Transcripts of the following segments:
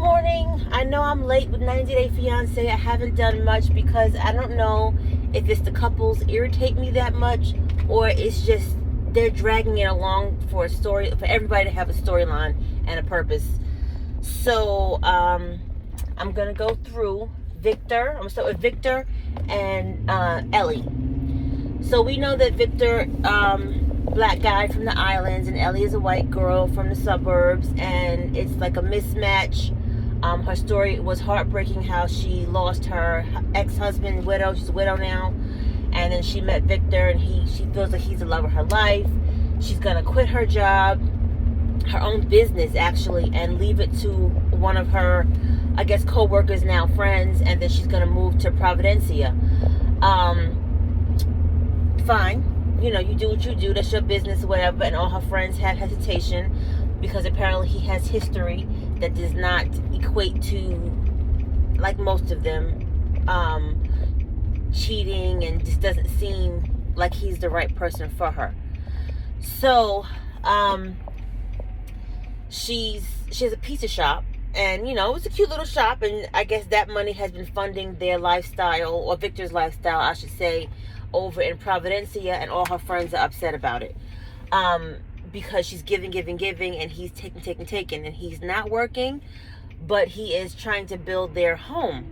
morning. I know I'm late with 90 Day Fiancé. I haven't done much because I don't know if it's the couples irritate me that much or it's just they're dragging it along for a story, for everybody to have a storyline and a purpose. So I'm gonna go through Victor. I'm gonna start with Victor and Ellie. So we know that Victor, black guy from the islands, and Ellie is a white girl from the suburbs, and it's like a mismatch. Her story was heartbreaking, how she lost her ex-husband, widow. She's a widow now, and then she met Victor, and she feels like he's the love of her life. She's gonna quit her job, her own business actually, and leave it to one of her, I guess, co-workers, now friends, and then she's gonna move to Providencia. Fine, you do what you do, that's your business or whatever. And all her friends have hesitation because apparently he has history that does not equate to, like most of them, cheating, and just doesn't seem like he's the right person for her. So she has a pizza shop, and it's a cute little shop, and I guess that money has been funding their lifestyle, or Victor's lifestyle I should say, over in Providencia, and all her friends are upset about it because she's giving, and he's taking, and he's not working, but he is trying to build their home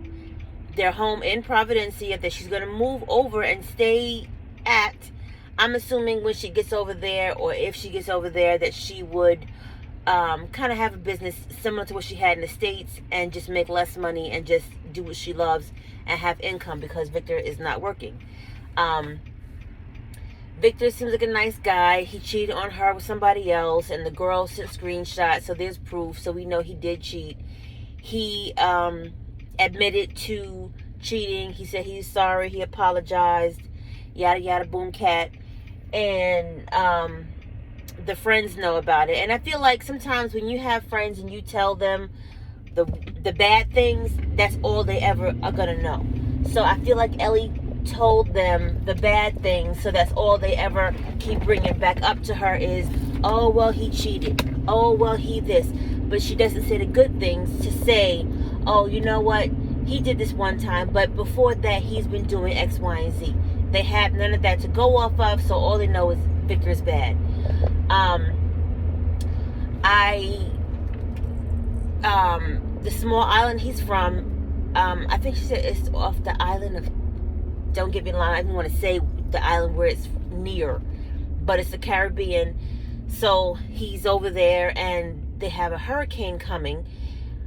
in Providencia that she's going to move over and stay at. I'm assuming when she gets over there, or if she gets over there, that she would kind of have a business similar to what she had in the States, and just make less money and just do what she loves and have income, because Victor is not working. Victor seems like a nice guy. He cheated on her with somebody else, and the girl sent screenshots, so there's proof, so we know he did cheat. He admitted to cheating. He said he's sorry, he apologized, yada yada boom cat. And the friends know about it. And I feel like sometimes when you have friends and you tell them the bad things, that's all they ever are gonna know. So I feel like Ellie told them the bad things, so that's all they ever keep bringing back up to her is, oh well, he cheated, oh well, he this. But she doesn't say the good things, to say, oh, you know what, he did this one time, but before that he's been doing X, Y, and Z. They have none of that to go off of, so all they know is Victor's bad. The small island he's from, I think she said it's off the island of, don't get me wrong, I didn't want to say the island where it's near, but it's the Caribbean. So he's over there, and they have a hurricane coming.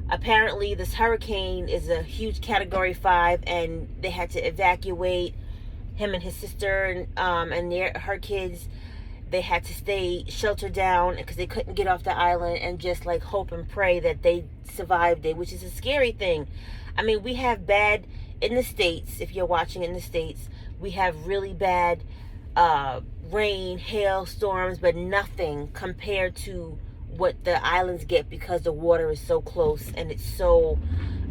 Apparently this hurricane is a huge Category 5, and they had to evacuate him and his sister, and her kids. They had to stay sheltered down because they couldn't get off the island, and just like hope and pray that they survived it, which is a scary thing. I mean, we have bad in the States. If you're watching in the States, we have really bad rain, hail, storms, but nothing compared to what the islands get, because the water is so close, and it's so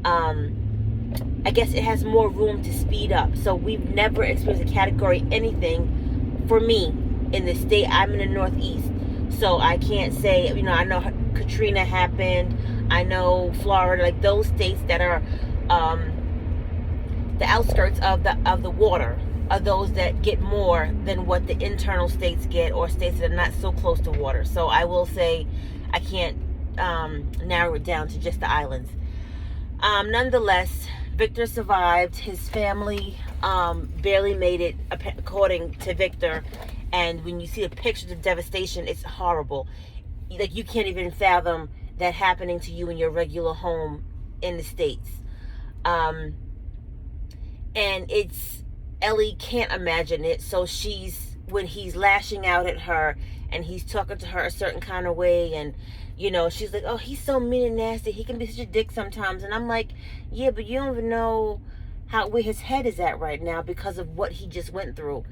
I guess it has more room to speed up. So we've never experienced a category anything for me in the state. I'm in the Northeast, so I can't say, I know Katrina happened, I know Florida, like those states that are the outskirts of the water are those that get more than what the internal states get, or states that are not so close to water. So I will say I can't narrow it down to just the islands. Nonetheless, Victor survived. His family barely made it, according to Victor. And when you see the pictures of devastation, it's horrible. Like, you can't even fathom that happening to you in your regular home in the States. And Ellie can't imagine it. So when he's lashing out at her and he's talking to her a certain kind of way, and she's like, oh, he's so mean and nasty, he can be such a dick sometimes. And I'm like, yeah, but you don't even know where his head is at right now because of what he just went through.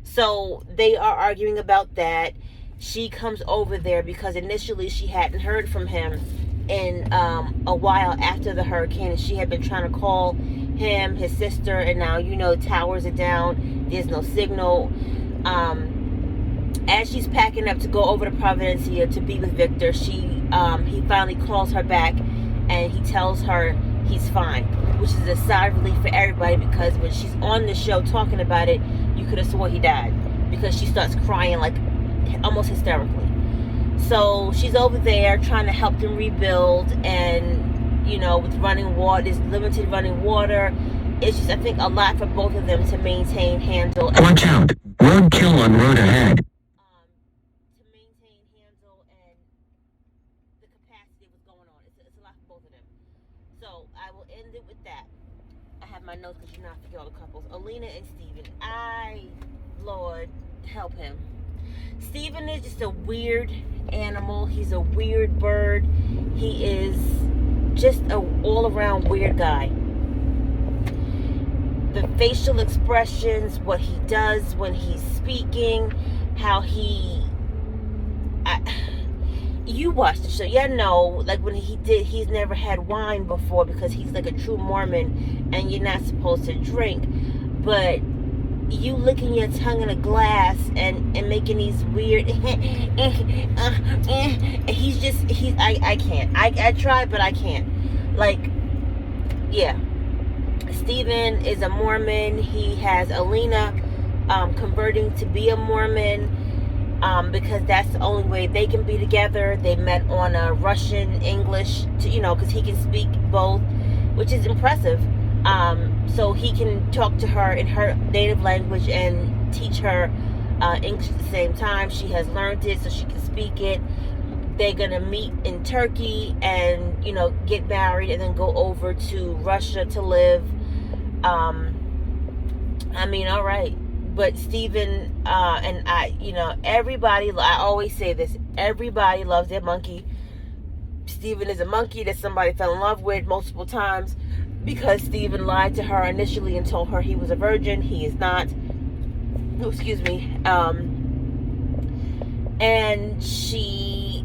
So they are arguing about that. She comes over there because initially she hadn't heard from him in a while after the hurricane, and she had been trying to call him, his sister, and now towers are down, there's no signal. As she's packing up to go over to Providencia to be with Victor, he finally calls her back and he tells her he's fine, which is a sigh of relief for everybody, because when she's on the show talking about it, you could have swore he died, because she starts crying like almost hysterically. So she's over there trying to help them rebuild, and with running water, there's limited running water. It's just, I think, a lot for both of them to maintain, handle. Watch out! Roadkill on road ahead. To maintain, handle, and the capacity of what's going on. It's a lot for both of them. So I will end it with that. I have my notes because I forget all the couples. Alina and Steven. Lord, help him. Steven is just a weird animal. He's a weird bird. He is just an all-around weird guy. The facial expressions, what he does when he's speaking, how you watch the show, like when he's never had wine before, because he's like a true Mormon and you're not supposed to drink, but you licking your tongue in a glass and making these weird I can't. I try, but I can't. Steven is a Mormon. He has Alina converting to be a Mormon, because that's the only way they can be together. They met on a Russian English, because he can speak both, which is impressive. So he can talk to her in her native language and teach her English at the same time. She has learned it, so she can speak it. They're gonna meet in Turkey and get married, and then go over to Russia to live. All right. But Steven and everybody, I always say this, everybody loves their monkey. Steven is a monkey that somebody fell in love with multiple times, because Steven lied to her initially and told her he was a virgin. He is not. Oh, excuse me. And she's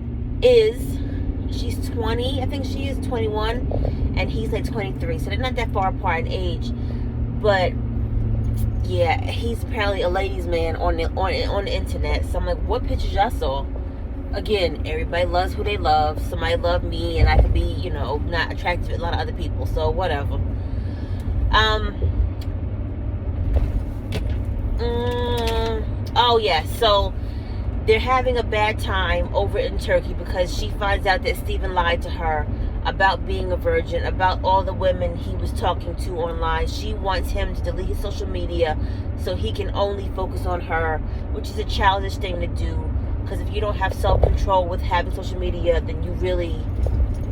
20, I think she is 21, and he's like 23, so they're not that far apart in age. But yeah, he's apparently a ladies' man on the internet. So I'm like, what pictures y'all saw? Again, everybody loves who they love. Somebody loved me, and I could be, not attractive to a lot of other people. So whatever. Oh yeah. So they're having a bad time over in Turkey, because she finds out that Steven lied to her about being a virgin, about all the women he was talking to online. She wants him to delete his social media so he can only focus on her, which is a childish thing to do, because if you don't have self-control with having social media, then you really,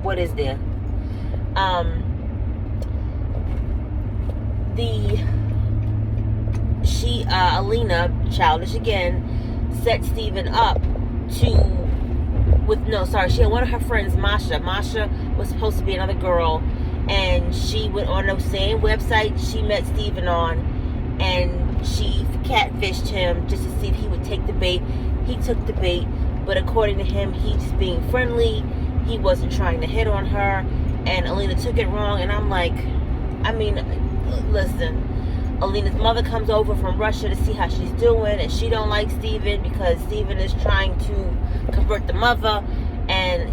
what is there? Alina, childish again, set Steven up she had one of her friends, Masha. Masha was supposed to be another girl, and she went on the same website she met Steven on, and she catfished him just to see if he would take the bait. He took the bait, but according to him, he's just being friendly. He wasn't trying to hit on her, and Alina took it wrong. And I'm like, listen, Alina's mother comes over from Russia to see how she's doing, and she don't like Steven because Steven is trying to convert the mother. And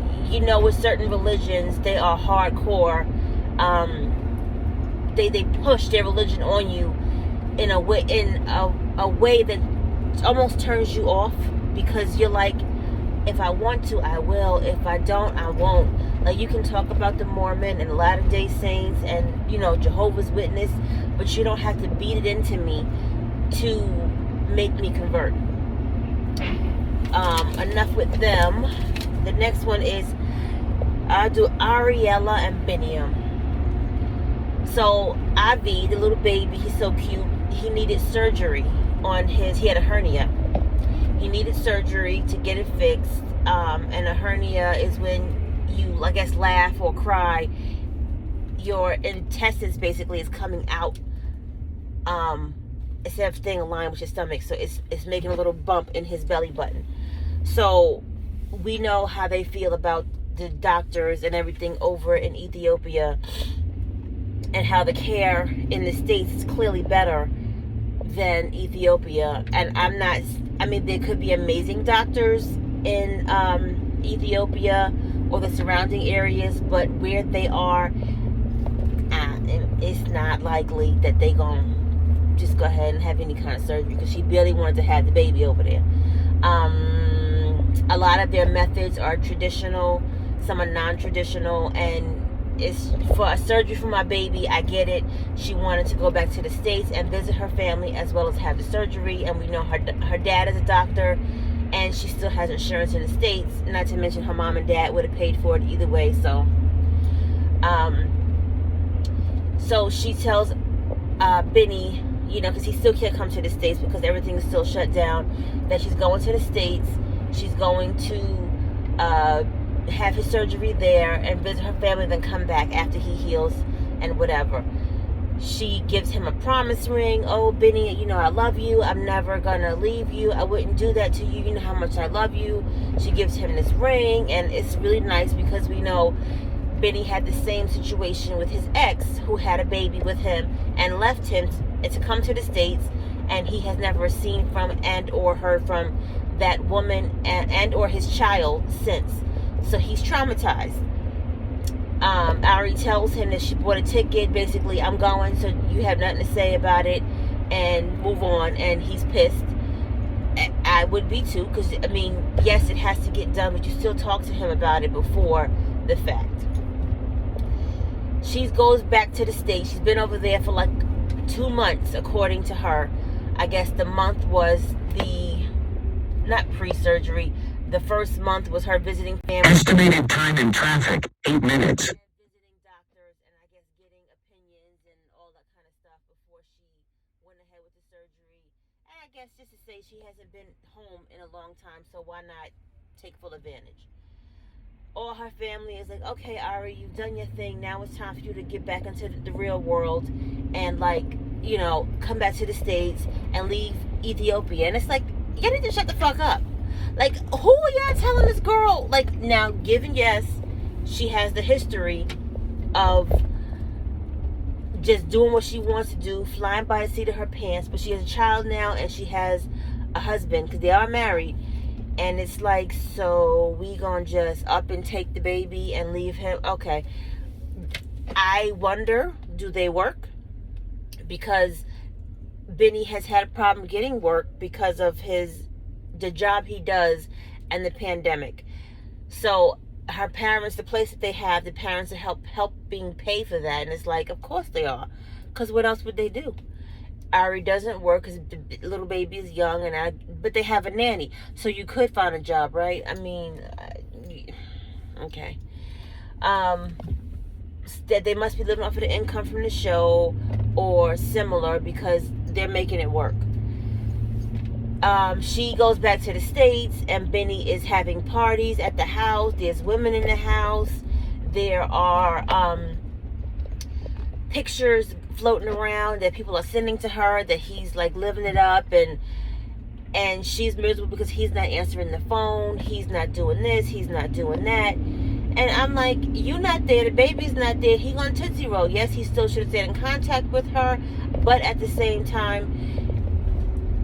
with certain religions, they are hardcore. They push their religion on you in a way that almost turns you off, because you're like, if I want to, I will. If I don't, I won't. Like, you can talk about the Mormon and Latter-day Saints and, Jehovah's Witness, but you don't have to beat it into me to make me convert. Enough with them. The next one is Ariella and Biniam. So, Avi, the little baby, he's so cute. He needed surgery he had a hernia. He needed surgery to get it fixed. And a hernia is when you, I guess, laugh or cry. Your intestines basically is coming out, instead of staying aligned with your stomach. So it's making a little bump in his belly button. So we know how they feel about the doctors and everything over in Ethiopia, and how the care in the States is clearly better than Ethiopia. And there could be amazing doctors in Ethiopia or the surrounding areas, but where they are, it's not likely that they gonna just go ahead and have any kind of surgery, because she barely wanted to have the baby over there. A lot of their methods are traditional, some are non-traditional, and it's for a surgery for my baby. I get it. She wanted to go back to the States and visit her family as well as have the surgery, and we know her dad is a doctor, and she still has insurance in the States, not to mention her mom and dad would have paid for it either way. So she tells Benny, because he still can't come to the States because everything is still shut down, that she's going to the States. She's going to have his surgery there and visit her family, then come back after he heals and whatever. She gives him a promise ring. Oh, Benny, I love you. I'm never gonna leave you. I wouldn't do that to you. You know how much I love you. She gives him this ring, and it's really nice because we know Benny had the same situation with his ex, who had a baby with him and left him to come to the States, and he has never seen from and or heard from that woman and or his child since. So he's traumatized. Ari tells him that she bought a ticket. Basically, I'm going, so you have nothing to say about it, and move on. And he's pissed. I would be too, because yes, it has to get done, but you still talk to him about it before the fact. She goes back to the States. She's been over there for like 2 months, according to her. I guess the month was not pre-surgery. The first month was her visiting family. Estimated time in traffic, 8 minutes. And visiting doctors, and I guess getting opinions and all that kind of stuff before she went ahead with the surgery. And I guess just to say she hasn't been home in a long time, so why not take full advantage? All her family is like, okay, Ari, you've done your thing. Now it's time for you to get back into the real world and come back to the States and leave Ethiopia. And it's like, you need to shut the fuck up. Like, who are y'all telling this girl? Like, now, given yes, she has the history of just doing what she wants to do, flying by the seat of her pants, but she has a child now and she has a husband, because they are married. And it's like, so we gonna just up and take the baby and leave him? Okay. I wonder, do they work? Because Benny has had a problem getting work because of the job he does and the pandemic. So her parents, the place that they have, the parents are helping pay for that. And it's like, of course they are, because what else would they do? Ari doesn't work because the little baby is young, but they have a nanny, so you could find a job, right? Okay. That they must be living off of the income from the show or similar, because they're making it work. She goes back to the States, and Benny is having parties at the house. There's women in the house. There are pictures floating around that people are sending to her that he's like living it up, and she's miserable because he's not answering the phone, he's not doing this, he's not doing that. And I'm like, you not there, the baby's not there, he gonna Tootsie Roll. Yes, he still should have stayed in contact with her, but at the same time,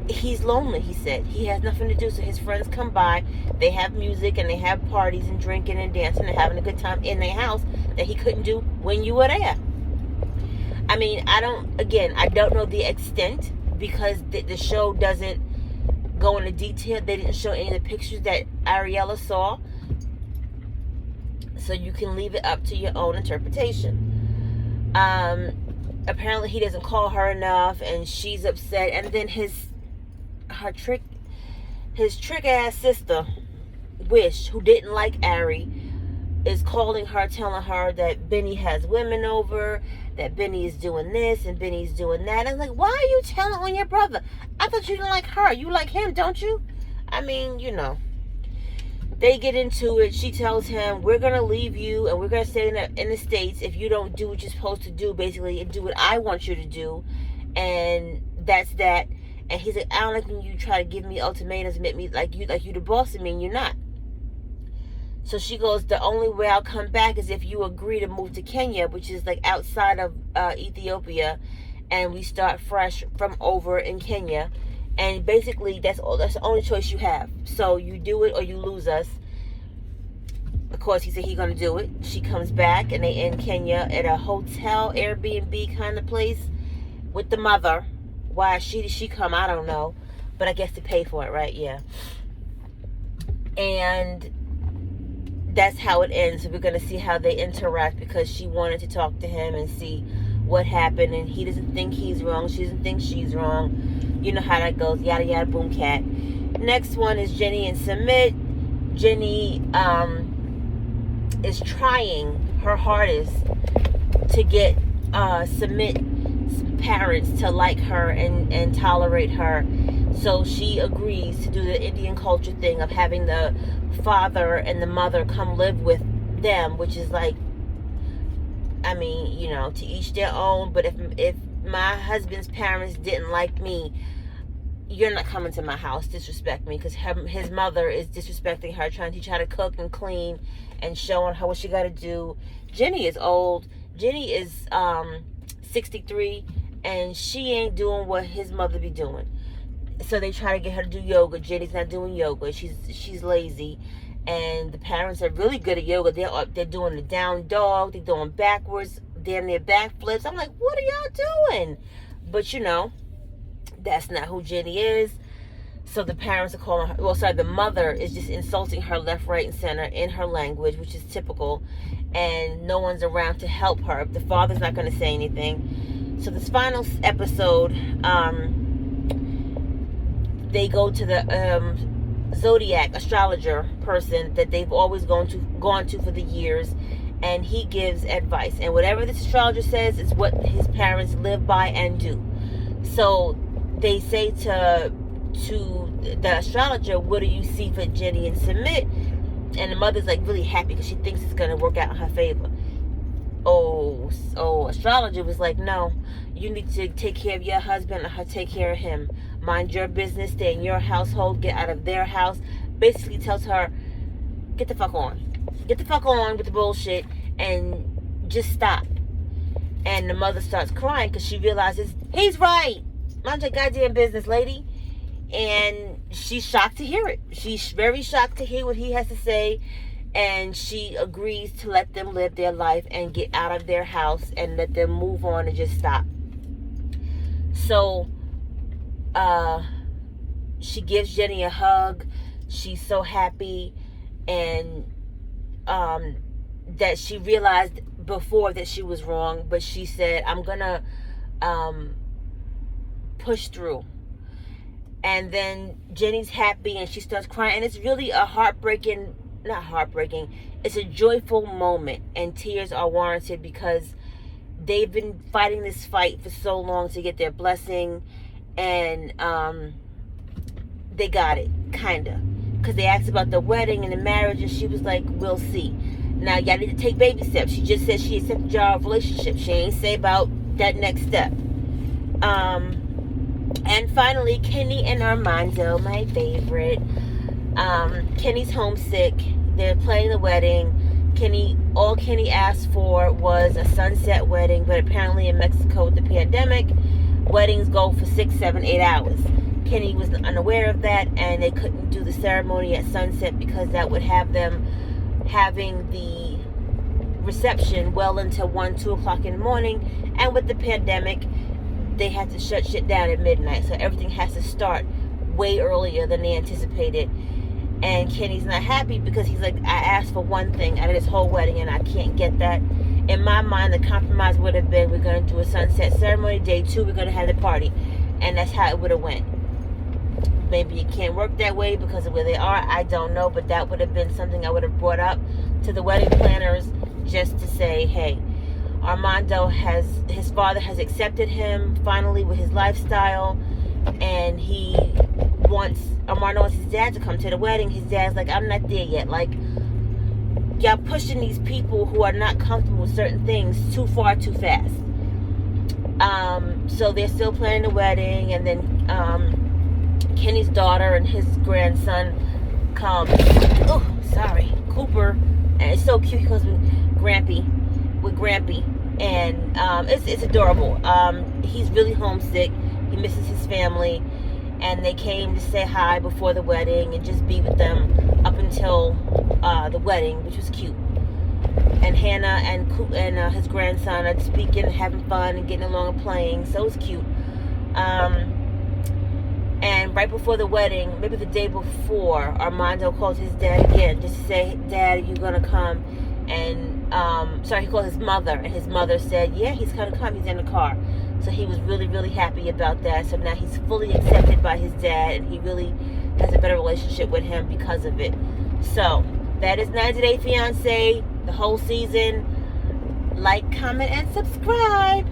he's lonely. He said he has nothing to do, so his friends come by, they have music and they have parties and drinking and dancing and having a good time in their house that he couldn't do when you were there. I don't know the extent, because the show doesn't go into detail. They didn't show any of the pictures that Ariella saw, so you can leave it up to your own interpretation. Apparently he doesn't call her enough, and she's upset. And then his trick ass sister, Wish, who didn't like Ari, is calling her, telling her that Benny has women over, that Benny is doing this and Benny's doing that. And I'm like, why are you telling on your brother? I thought you didn't like her. You like him, don't you? They get into it. She tells him, we're going to leave you and we're going to stay in the States if you don't do what you're supposed to do, basically, and do what I want you to do. And that's that. And he's like, I don't like when you try to give me ultimatums and make me like you the boss of me, and you're not. So she goes, the only way I'll come back is if you agree to move to Kenya, which is like outside of Ethiopia, and we start fresh from over in Kenya. And basically, that's the only choice you have. So you do it or you lose us. Of course, he said he's gonna do it. She comes back, and they in Kenya at a hotel, Airbnb kind of place with the mother. Why she come, I don't know, but I guess to pay for it, right? Yeah. And that's how it ends. So we're gonna see how they interact, because she wanted to talk to him and see what happened, and he doesn't think he's wrong. She doesn't think she's wrong. You know how that goes. Yada yada boom cat. Next one is Jenny and Submit. Jenny is trying her hardest to get Submit's parents to like her and tolerate her. So she agrees to do the Indian culture thing of having the father and the mother come live with them, which is like, I mean, you know, to each their own. But if my husband's parents didn't like me, you're not coming to my house, disrespect me, because his mother is disrespecting her, trying to teach her how to cook and clean and showing her what she got to do. Jenny is old. Jenny is 63, and she ain't doing what his mother be doing. So they try to get her to do yoga. Jenny's not doing yoga. She's lazy. And the parents are really good at yoga. They're doing the down dog. They're doing backwards, damn near backflips. I'm like, what are y'all doing? But you know, that's not who Jenny is. So the parents are calling her, the mother is just insulting her left, right, and center in her language, which is typical. And no one's around to help her. The father's not going to say anything. So this final episode, they go to the zodiac astrologer person that they've always gone to for the years, and he gives advice. And whatever this astrologer says is what his parents live by and do. So they say to the astrologer, what do you see for Jenny and Submit? And the mother's like really happy because she thinks it's going to work out in her favor. Astrologer was like, no, you need to take care of your husband, and her take care of him. Mind your business, stay in your household, get out of their house. Basically tells her, get the fuck on with the bullshit and just stop. And the mother starts crying because she realizes he's right. Mind your goddamn business, lady. And she's shocked to hear it. She's very shocked to hear what he has to say. And she agrees to let them live their life and get out of their house and let them move on and just stop. So she gives Jenny a hug. She's so happy. And that she realized before that she was wrong. But she said, I'm going to push through. And then Jenny's happy and she starts crying. And it's really a not heartbreaking, it's a joyful moment, and tears are warranted because they've been fighting this fight for so long to get their blessing, and they got it, kinda, because they asked about the wedding and the marriage, and she was like, we'll see. Now y'all need to take baby steps. She just said she accepted y'all relationship. She ain't say about that next step. And finally, Kenny and Armando, my favorite. Kenny's homesick. They're planning the wedding. All Kenny asked for was a sunset wedding, but apparently in Mexico with the pandemic, weddings go for 6, 7, 8 hours. Kenny was unaware of that, and they couldn't do the ceremony at sunset because that would have them having the reception well into 1, 2 o'clock in the morning. And with the pandemic, they had to shut shit down at midnight, so everything has to start way earlier than they anticipated. And Kenny's not happy because he's like, I asked for one thing out of this whole wedding and I can't get that. In my mind, the compromise would have been, we're going to do a sunset ceremony, day 2 we're going to have the party, and that's how it would have went. Maybe it can't work that way because of where they are, I don't know, but that would have been something I would have brought up to the wedding planners, just to say, hey, his father has accepted him finally with his lifestyle, and Armando wants his dad to come to the wedding. His dad's like, I'm not there yet. Like, y'all pushing these people who are not comfortable with certain things too far, too fast. So they're still planning the wedding, and then Kenny's daughter and his grandson come. Oh, sorry, Cooper. And it's so cute. He calls me Grampy, and it's adorable. He's really homesick. He misses his family, and they came to say hi before the wedding and just be with them up until the wedding, which was cute. And Hannah and his grandson are speaking, having fun, and getting along and playing. So it was cute. And right before the wedding, maybe the day before, Armando called his dad again just to say, "Dad, are you gonna come?" And he called his mother, and his mother said, "Yeah, he's gonna come. He's in the car." So he was really, really happy about that. So now he's fully accepted by his dad, and he really has a better relationship with him because of it. So that is 90 Day Fiancé, the whole season. Like, comment, and subscribe.